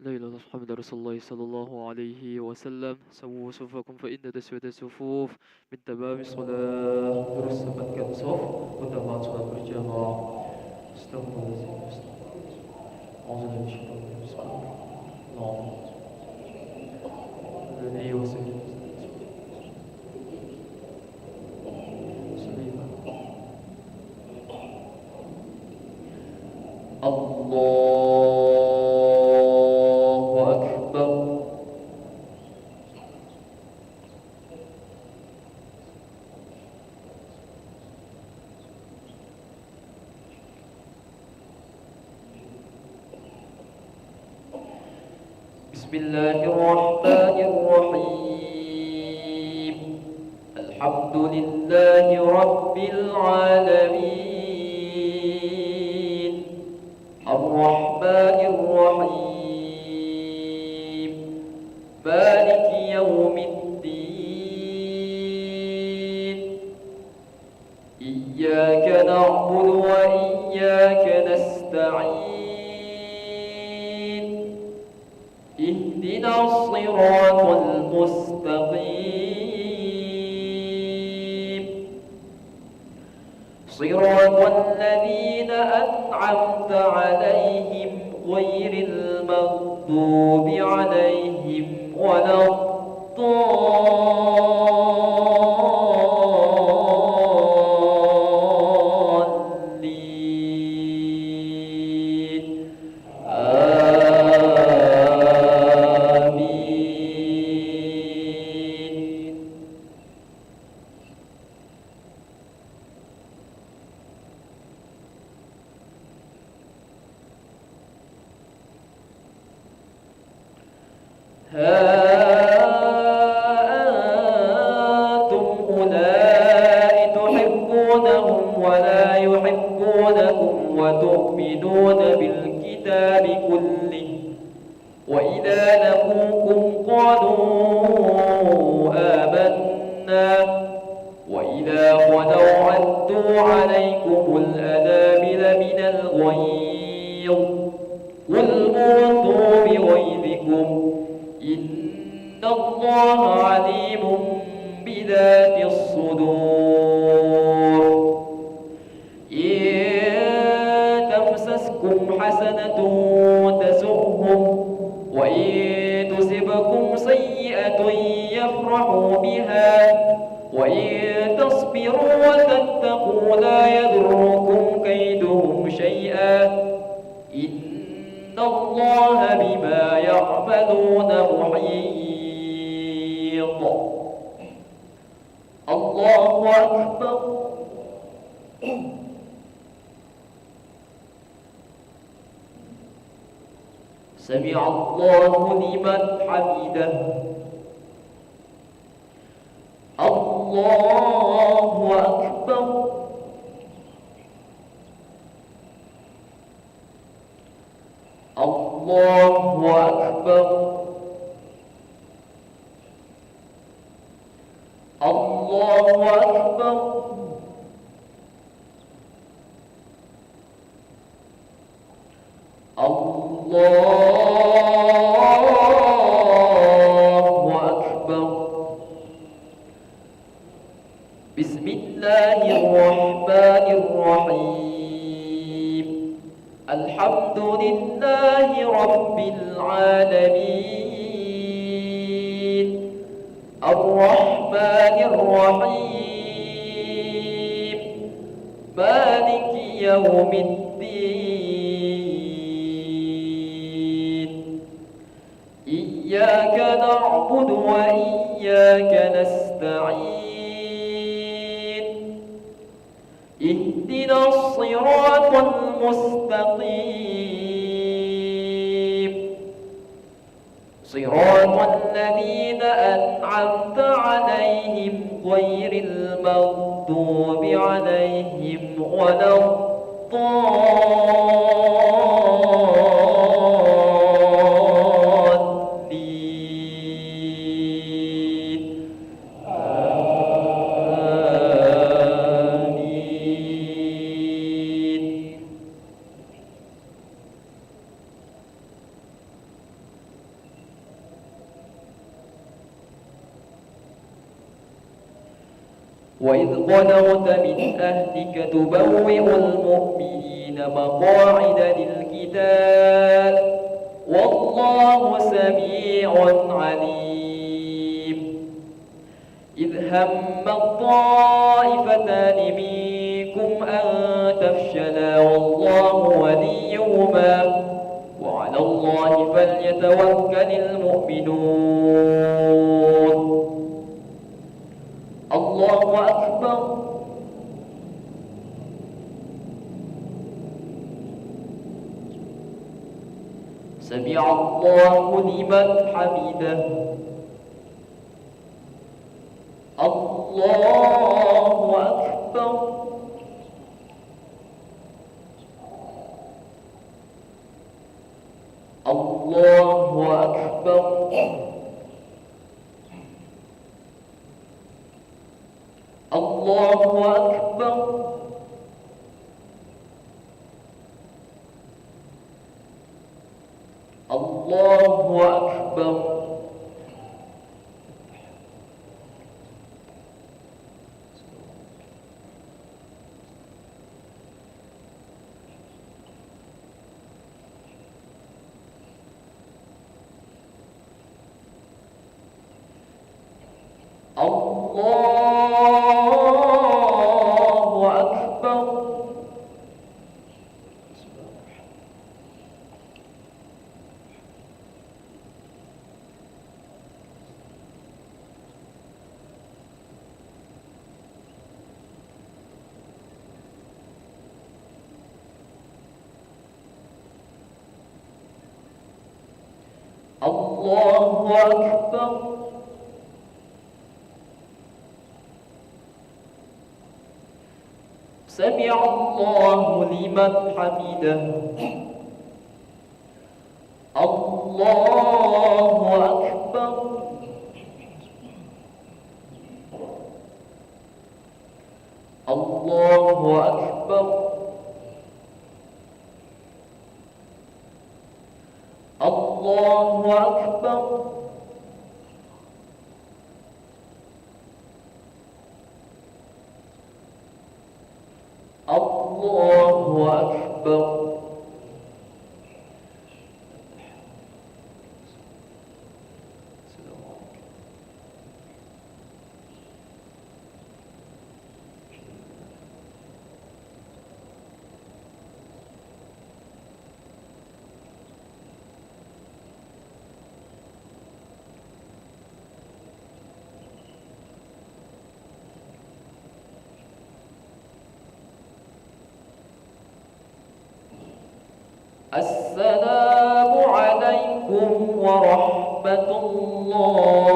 لا إله إلا الله محمد رسول الله صلى الله عليه وسلم. سووا صفوفكم فإن تسوية الصفوف من تمام الصلاة. Terus rapatkan صف utama sholat berjamaah. Astagfirullahaladzim. Allahu Akbar. Bismillahirrahmanirrahim. Alhamdulillahi Rabbil Alamin. Ar-Rahmanir-Rahim. Maliki Yawmiddin. Iyyaka na'budu wa iyyaka nasta'in. اهدنا الصراط المستقيم صراط الذين أنعمت عليهم غير المغضوب عليهم ولا الضالين. ها أنتم أولئك تحبونهم ولا يحبونكم وتؤمنون بالكتاب كله وإذا لقوكم قالوا آمنا وإذا خلوا عدوا عليكم الأنامل من الغيظ قل موتوا بغيظكم إن الله عليم بذات الصدور. إن تمسسكم حسنة تسؤهم وإن تصبكم سيئة يفرحوا بها وإن تصبروا وتتقوا لا يضركم كيدهم شيئا إن الله بما يعملون محيط. الله أكبر. سمع الله لمن حمده. الله أكبر. الله أكبر. الله أكبر. الله أكبر. بسم الله الرحمن الرحيم. الحمد لله رب العالمين. الرحمن الرحيم. مالك يوم الدين. إياك نعبد وإياك نستعين. اهدنا الصراط المستقيم صراط الذين أنعمت عليهم غير المغضوب عليهم ولا الضالين. آمين. وإذ غدوت من أهلك تبوئ المؤمنين مقاعد للقتال والله سميع عليم. إذ هم الطائفتان منكم أن تفشلا والله وليهما وعلى الله فليتوكل المؤمنون. الله أكبر. سمع الله لمن حمده. الله أكبر. الله أكبر. الله أكبر. الله أكبر. الله أكبر. سمع الله لمن حمده. الله أكبر. الله أكبر. الله أكبر. الله أكبر. السلام عليكم ورحمة الله.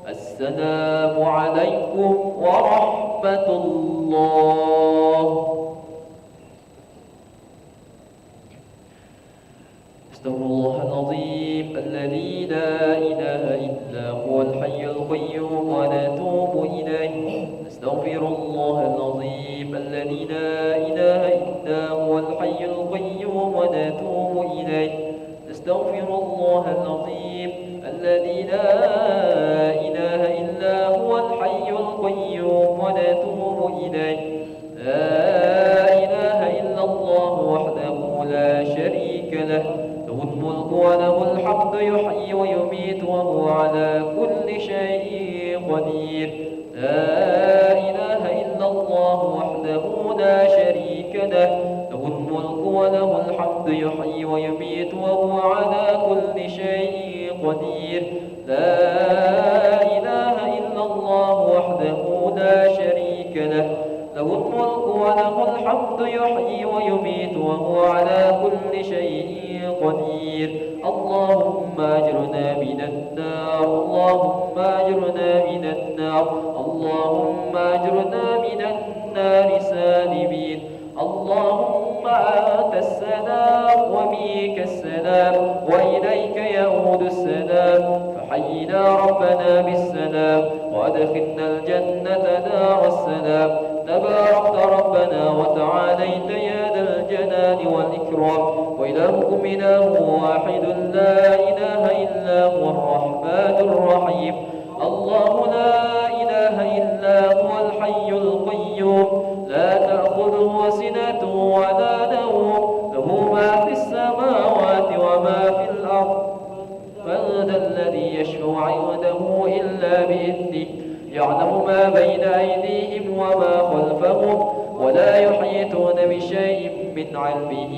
السلام عليكم ورحمة الله. استغفر الله العظيم الذي لا إله إلا هو الحي القيوم ونتوب إليه. استغفر الله العظيم الذي لا إله إلا هو الحي القيوم ونتوب إليه. استغفر الله العظيم الذي لا إله إلا هو الحي القيوم ونتوب إليه. لا إله إلا الله وحده لا شريك له له الملك وله الحمد يحيي ويميت وهو على كل شيء قدير. لا إله إلا الله وحده لا شريك له له الملك وله الحمد يحيي ويميت وهو على كل شيء قدير. لا إله إلا الله وحده لا شريك له له الملك وله الحمد يحيي ويميت وهو على كل شيء قدير. اللهم أجرنا من النار. اللهم أجرنا من النار. اللهم أجرنا من النار سالمين. اللهم أنت السلام ومنك السلام وإليك يعود السلام. فحينا ربنا بالسلام وأدخلنا الجنة دار السلام. تباركت ربنا وتعاليت يا ذا الجلال والإكرام. وإلهكم إله واحد لا إله إلا هو الرحمن الرحيم. الله لا إله إلا يشفع عنده إلا بإذنه يعلم ما بين أيديهم وما خلفهم ولا يحيطون بشيء من علمه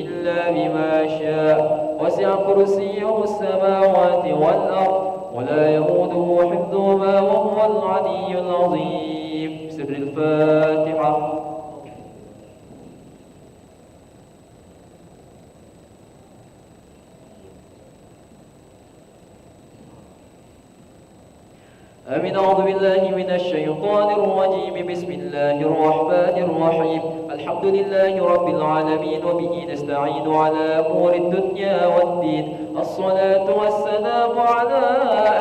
إلا بما شاء وسع كرسيه السماوات والأرض ولا يؤوده حفظهما وهو العلي العظيم. سر الفاتحة. آمين. أعوذ بالله من الشيطان الرجيم. بسم الله الرحمن الرحيم. الحمد لله رب العالمين وبه نستعين على أمور الدنيا والدين. الصلاة والسلام على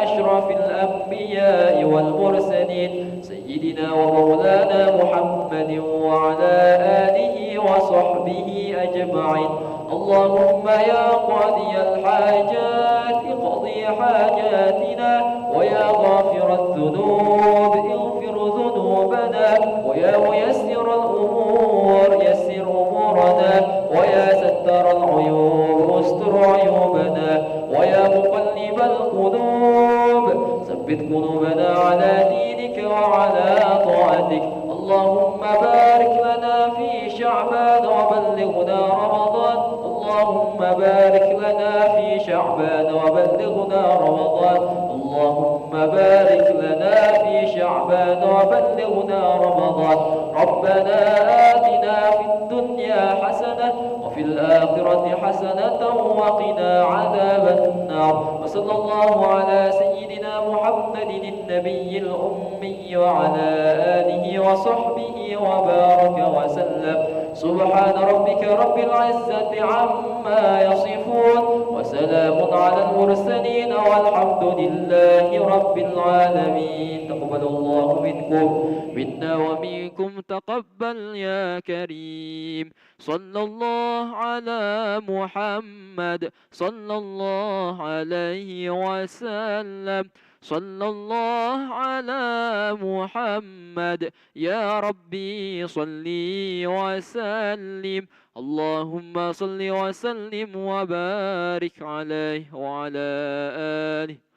أشرف الأنبياء والمرسلين سيدنا ومولانا محمد وعلى آله وصحبه أجمعين. اللهم يا قاضي الحاجات اقضي حاجاتنا ويا غافر الذنوب اغفر ذنوبنا ويا ميسر الأمور يسر أمورنا ويا ستر العيوب استر عيوبنا ويا مقلب القلوب ثبت قلوبنا على دينك وعلى طاعتك. اللهم بارك لنا في شعبان وبلغنا رمضان. اللهم بارك لنا في شعبان وبلغنا رمضان. اللهم بارك لنا في شعبان وبلغنا رمضان. ربنا آتنا في الدنيا حسنة وفي الآخرة حسنة وقنا عذاب النار. وصلى الله على سيدنا محمد النبي الأمي وعلى آله وصحبه وبارك وسلم. سبحان ربك رب العزة عما يصفون وسلام على المرسلين والحمد لله رب العالمين. تقبل الله منكم منا ومنكم تقبل يا كريم. صلى الله على محمد صلى الله عليه وسلم. صلى الله على محمد يا ربي صلي وسلم. اللهم صل وسلم وبارك عليه وعلى آله.